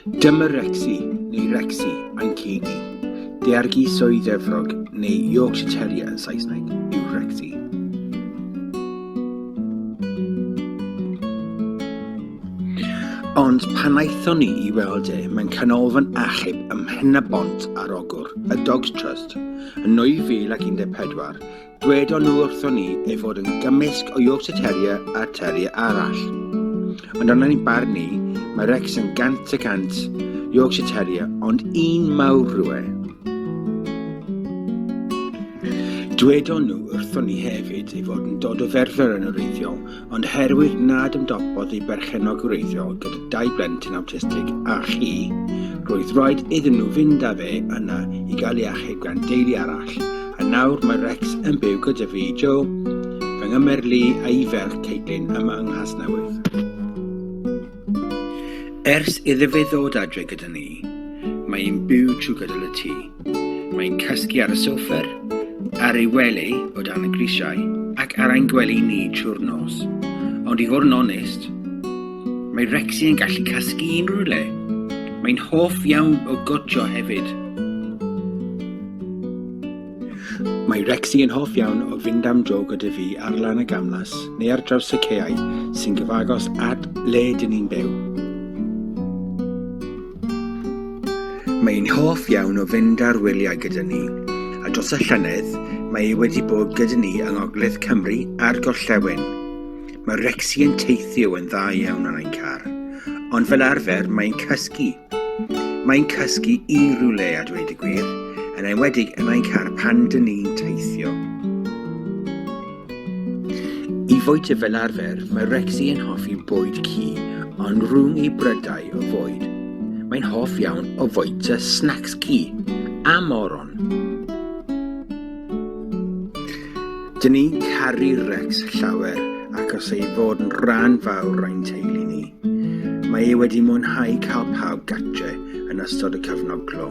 Dyma Recsi neu Recsi a'n cedi. Deargu swydd efrog neu Yorkshire Terrier yn Saesneg yw Recsi. Ond pan aethon ni i weld mewn canolfan achub ym Mhen y Bont ar ogwr, y Dogs Trust, yn 2014, dwedon nhw wrthon ni ei fod yn gymysg o Yorkshire Terrier a Terrier arall. Ond o'n ein barn ni, mae Rex yn 100% Yorkshire Terrier, ond un mawr rhywle. Dwedon nhw wrthon ni hefyd ei fod yn dod o ferfer yn wreiddiol, ond herwydd nad ymdopodd ei berchenog wreiddiol gyda 2 blentyn awtistig a chi, roedd rhaid iddyn nhw fynd â fe yna i gael ei achub gan deulu arall, a nawr mae Rex yn byw gyda fi, Joe, fy nghymerlu a'i ferch Caitlin yma yng Nghasnewydd. Ers iddo fe ddod adre gyda ni, mae'n byw trwy gydol y tŷ. Mae'n cysgu ar y soffer, ar ei wely o dan y grisiau ac ar ein gwely ni trwy'r nos. Ond i fod yn onest, mae Recsi yn gallu cysgu unrhyw le. Mae'n hoff iawn o godio hefyd. Mae Recsi yn hoff iawn o fynd am dro gyda fi ar lan y gamlas neu ar draws y caeau sy'n gyfagos at le dyn ni'n byw. Mae'n hoff iawn o fynd ar wyliau gyda ni, a dros y llynedd mae ei wedi bod gyda ni yng Ngogledd Cymru a'r Gorllewin. Mae Recsi yn teithio yn dda iawn yn ein car, ond fel arfer mae'n cysgu. Mae'n cysgu i rywle a dweud y gwir, yn enwedig yn ein car pan dyn ni'n teithio. I fwyta fel arfer, mae Recsi yn hoffi bwyd ci, ond rhwng ei brydau o fwyd. Mae'n hoff iawn o fwyta snacks ci a moron. Dyn ni'n caru Rex llawer ac os ei fod yn rhan fawr ein teulu ni. Mae ei wedi mwynhau cael pawb gatre yn ystod y cyfnod clo.